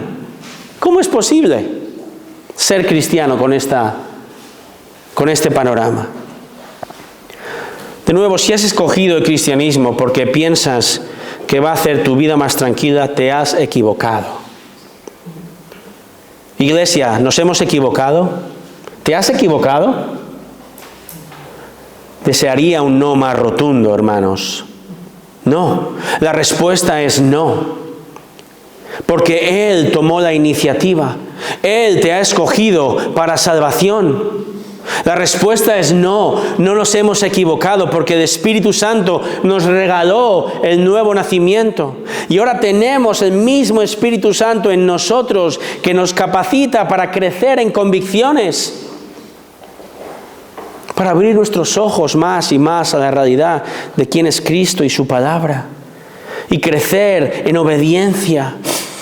¿Cómo es posible ser cristiano con este panorama? De nuevo, si has escogido el cristianismo porque piensas que va a hacer tu vida más tranquila, te has equivocado. Iglesia, ¿nos hemos equivocado? ¿Te has equivocado? Desearía un no más rotundo, hermanos. No, la respuesta es no. Porque Él tomó la iniciativa. Él te ha escogido para salvación. La respuesta es no, no nos hemos equivocado, porque el Espíritu Santo nos regaló el nuevo nacimiento. Y ahora tenemos el mismo Espíritu Santo en nosotros que nos capacita para crecer en convicciones, para abrir nuestros ojos más y más a la realidad de quién es Cristo y su palabra, y crecer en obediencia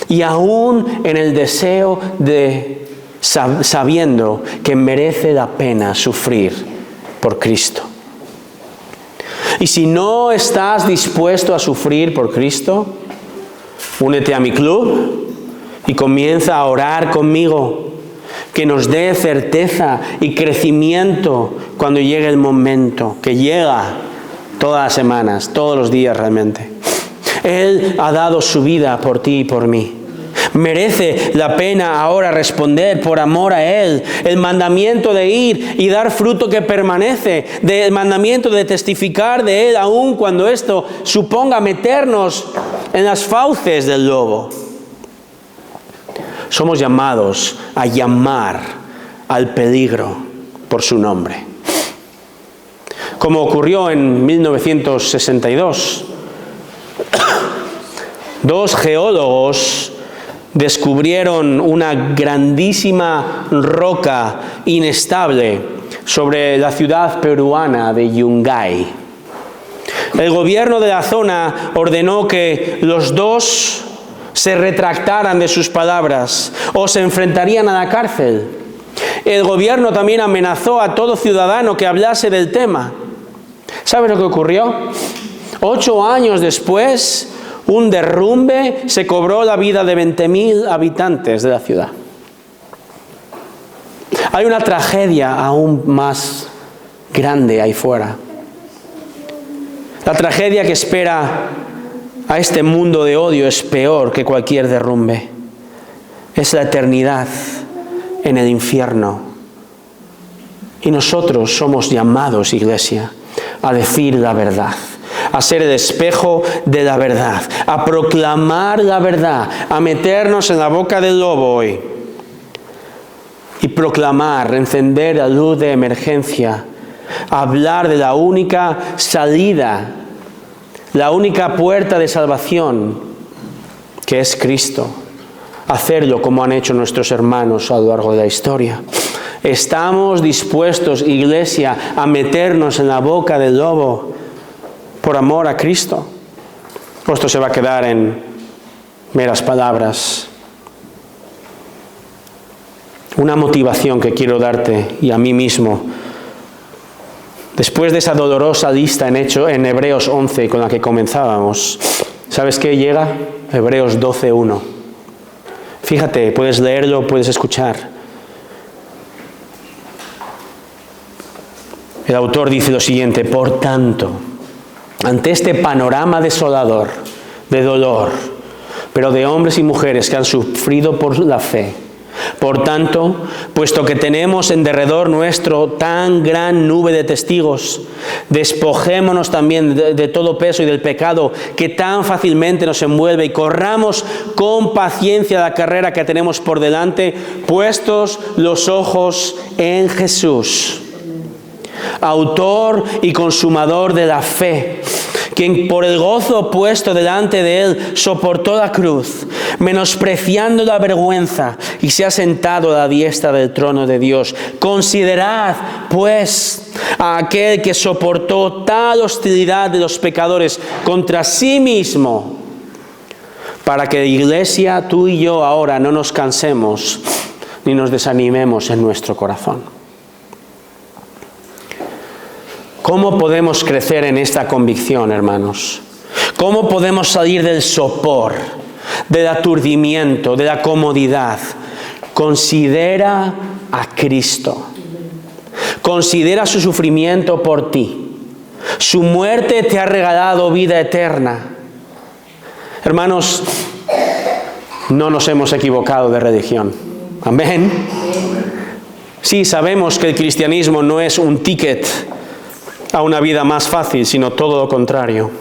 y aún en el deseo de sabiendo que merece la pena sufrir por Cristo. Y si no estás dispuesto a sufrir por Cristo, únete a mi club y comienza a orar conmigo, que nos dé certeza y crecimiento cuando llegue el momento, que llega todas las semanas, todos los días realmente. Él ha dado su vida por ti y por mí. Merece la pena ahora responder por amor a Él. El mandamiento de ir y dar fruto que permanece, el mandamiento de testificar de Él aun cuando esto suponga meternos en las fauces del lobo. Somos llamados a llamar al peligro por su nombre. Como ocurrió en 1962, 2 geólogos descubrieron una grandísima roca inestable sobre la ciudad peruana de Yungay. El gobierno de la zona ordenó que los 2 se retractaran de sus palabras o se enfrentarían a la cárcel. El gobierno también amenazó a todo ciudadano que hablase del tema. ¿Sabes lo que ocurrió? 8 años después, un derrumbe se cobró la vida de 20.000 habitantes de la ciudad. Hay una tragedia aún más grande ahí fuera. La tragedia que espera a este mundo de odio es peor que cualquier derrumbe. Es la eternidad en el infierno. Y nosotros somos llamados, iglesia, a decir la verdad, a ser el espejo de la verdad, a proclamar la verdad, a meternos en la boca del lobo hoy y proclamar, encender la luz de emergencia, hablar de la única salida, la única puerta de salvación, que es Cristo. Hacerlo como han hecho nuestros hermanos a lo largo de la historia. Estamos dispuestos, iglesia, a meternos en la boca del lobo por amor a Cristo. Esto se va a quedar en meras palabras. Una motivación que quiero darte y a mí mismo, después de esa dolorosa lista en Hebreos 11 con la que comenzábamos, ¿sabes qué llega? Hebreos 12:1. Fíjate, puedes leerlo, puedes escuchar. El autor dice lo siguiente: por tanto, ante este panorama desolador, de dolor, pero de hombres y mujeres que han sufrido por la fe, Por tanto, puesto que tenemos en derredor nuestro tan gran nube de testigos, despojémonos también de todo peso y del pecado que tan fácilmente nos envuelve y corramos con paciencia la carrera que tenemos por delante, puestos los ojos en Jesús, autor y consumador de la fe, quien por el gozo puesto delante de él soportó la cruz, menospreciando la vergüenza, y se ha sentado a la diestra del trono de Dios. Considerad, pues, a aquel que soportó tal hostilidad de los pecadores contra sí mismo, para que, Iglesia, tú y yo ahora no nos cansemos ni nos desanimemos en nuestro corazón. ¿Cómo podemos crecer en esta convicción, hermanos? ¿Cómo podemos salir del sopor, del aturdimiento, de la comodidad? Considera a Cristo. Considera su sufrimiento por ti. Su muerte te ha regalado vida eterna. Hermanos, no nos hemos equivocado de religión. Amén. Sí, sabemos que el cristianismo no es un ticket a una vida más fácil, sino todo lo contrario.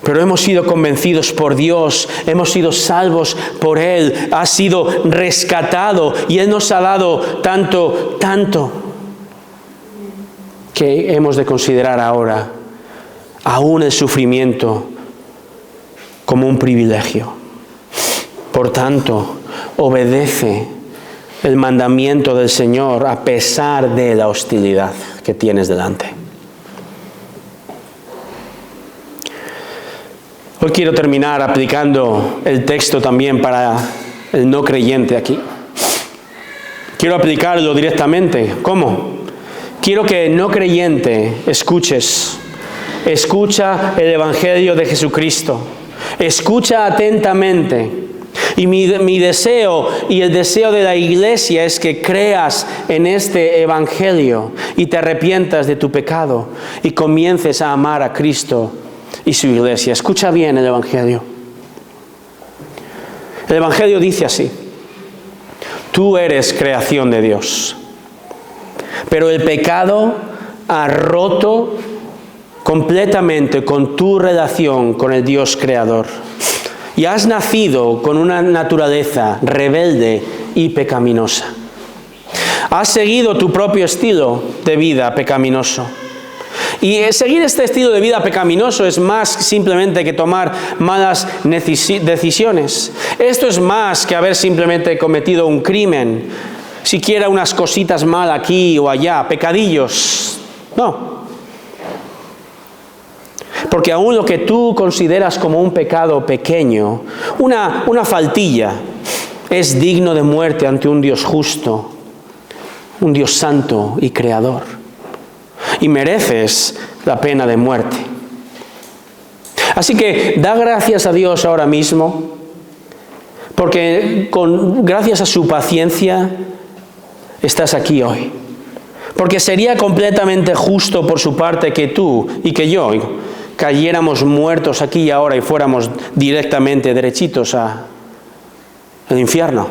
Pero hemos sido convencidos por Dios, hemos sido salvos por Él, ha sido rescatado y Él nos ha dado tanto, que hemos de considerar ahora aún el sufrimiento como un privilegio. Por tanto, obedece el mandamiento del Señor a pesar de la hostilidad que tienes delante. Hoy quiero terminar aplicando el texto también para el no creyente aquí. Quiero aplicarlo directamente. ¿Cómo? Quiero que no creyente escucha el Evangelio de Jesucristo, escucha atentamente. Y mi deseo y el deseo de la iglesia es que creas en este Evangelio y te arrepientas de tu pecado y comiences a amar a Cristo y su iglesia. Escucha bien el Evangelio. El Evangelio dice así: tú eres creación de Dios, pero el pecado ha roto completamente con tu relación con el Dios creador. Y has nacido con una naturaleza rebelde y pecaminosa. Has seguido tu propio estilo de vida pecaminoso. Y seguir este estilo de vida pecaminoso es más simplemente que tomar malas decisiones. Esto es más que haber simplemente cometido un crimen, siquiera unas cositas mal aquí o allá, pecadillos. No. Porque aún lo que tú consideras como un pecado pequeño, una faltilla, es digno de muerte ante un Dios justo, un Dios santo y creador. Y mereces la pena de muerte. Así que da gracias a Dios ahora mismo, porque gracias a su paciencia estás aquí hoy. Porque sería completamente justo por su parte que tú y que yo cayéramos muertos aquí y ahora y fuéramos directamente derechitos al infierno.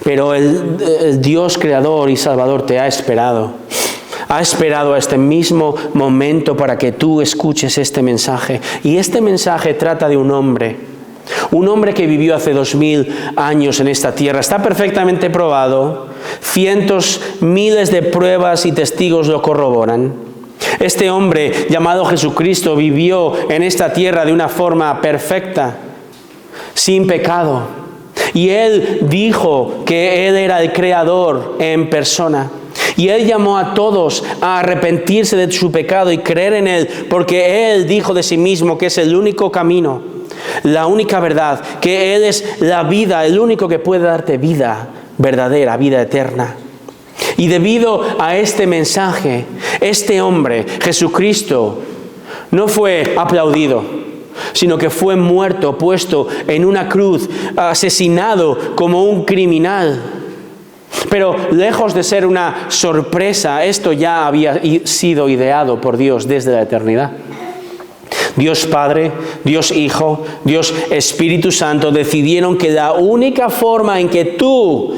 Pero el Dios creador y salvador te ha esperado. Ha esperado a este mismo momento para que tú escuches este mensaje. Y este mensaje trata de un hombre que vivió hace 2000 años en esta tierra. Está perfectamente probado. Cientos, miles de pruebas y testigos lo corroboran. Este hombre llamado Jesucristo vivió en esta tierra de una forma perfecta, sin pecado. Y Él dijo que Él era el Creador en persona. Y Él llamó a todos a arrepentirse de su pecado y creer en Él, porque Él dijo de sí mismo que es el único camino, la única verdad, que Él es la vida, el único que puede darte vida verdadera, vida eterna. Y debido a este mensaje, este hombre, Jesucristo, no fue aplaudido, sino que fue muerto, puesto en una cruz, asesinado como un criminal. Pero lejos de ser una sorpresa, esto ya había sido ideado por Dios desde la eternidad. Dios Padre, Dios Hijo, Dios Espíritu Santo decidieron que la única forma en que tú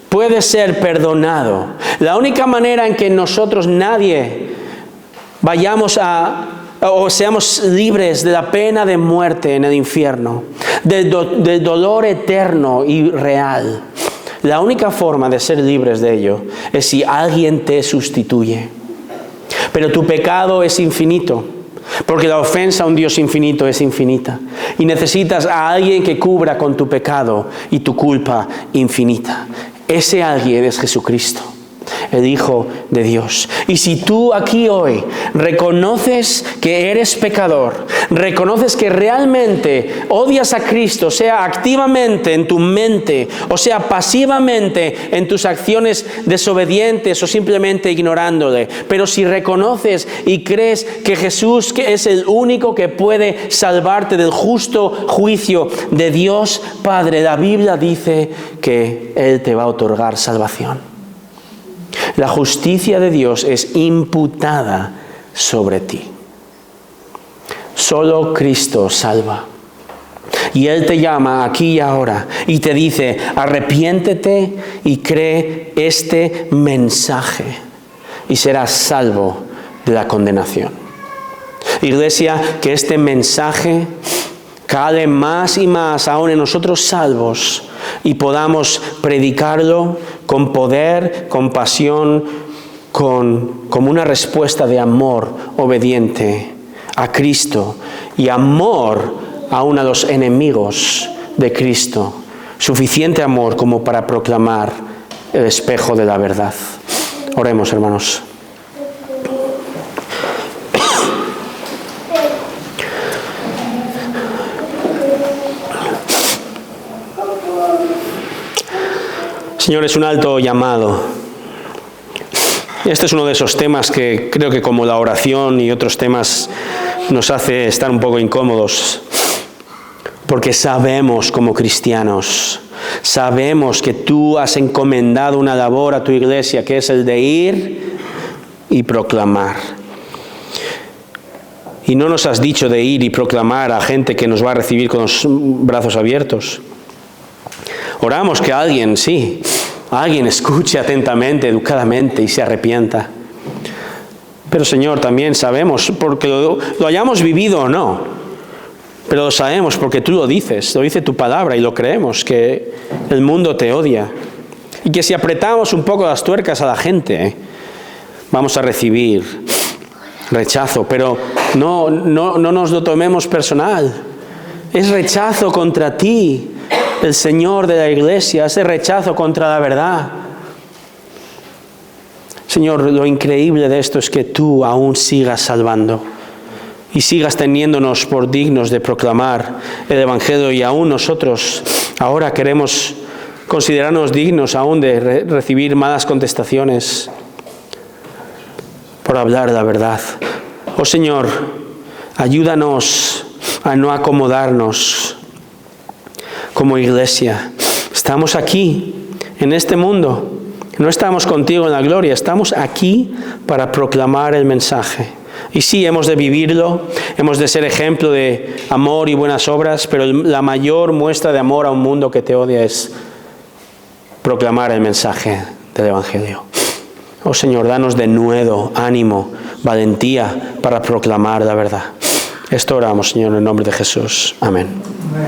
puedes ser perdonado, la única manera en que nosotros nadie vayamos o seamos libres de la pena de muerte en el infierno, del dolor eterno y real, la única forma de ser libres de ello es si alguien te sustituye. Pero tu pecado es infinito, porque la ofensa a un Dios infinito es infinita. Y necesitas a alguien que cubra con tu pecado y tu culpa infinita. Ese alguien es Jesucristo, el Hijo de Dios. Y si tú aquí hoy reconoces que eres pecador, reconoces que realmente odias a Cristo, sea activamente en tu mente o sea pasivamente en tus acciones desobedientes o simplemente ignorándole, pero si reconoces y crees que Jesús que es el único que puede salvarte del justo juicio de Dios Padre, la Biblia dice que Él te va a otorgar salvación. La justicia de Dios es imputada sobre ti. Solo Cristo salva. Y Él te llama aquí y ahora y te dice, arrepiéntete y cree este mensaje y serás salvo de la condenación. Iglesia, que este mensaje cale más y más aún en nosotros salvos y podamos predicarlo con poder, con pasión, como una respuesta de amor obediente a Cristo y amor aún a los enemigos de Cristo. Suficiente amor como para proclamar el espejo de la verdad. Oremos, hermanos. Señor, es un alto llamado. Este es uno de esos temas que creo que como la oración y otros temas nos hace estar un poco incómodos, porque sabemos como cristianos, sabemos que tú has encomendado una labor a tu iglesia que es el de ir y proclamar. Y no nos has dicho de ir y proclamar a gente que nos va a recibir con los brazos abiertos. Oramos que alguien escuche atentamente, educadamente y se arrepienta. Pero Señor, también sabemos, porque lo hayamos vivido o no, pero lo sabemos porque tú lo dices, lo dice tu palabra y lo creemos, que el mundo te odia. Y que si apretamos un poco las tuercas a la gente, vamos a recibir rechazo, pero no nos lo tomemos personal. Es rechazo contra ti, el Señor de la iglesia, ese rechazo contra la verdad. Señor, lo increíble de esto es que tú aún sigas salvando y sigas teniéndonos por dignos de proclamar el Evangelio, y aún nosotros ahora queremos considerarnos dignos aún de recibir malas contestaciones por hablar la verdad. Oh Señor, ayúdanos a no acomodarnos como iglesia. Estamos aquí, en este mundo. No estamos contigo en la gloria, estamos aquí para proclamar el mensaje. Y sí, hemos de vivirlo, hemos de ser ejemplo de amor y buenas obras, pero la mayor muestra de amor a un mundo que te odia es proclamar el mensaje del Evangelio. Oh Señor, danos de nuevo ánimo, valentía para proclamar la verdad. Esto oramos, Señor, en el nombre de Jesús. Amén.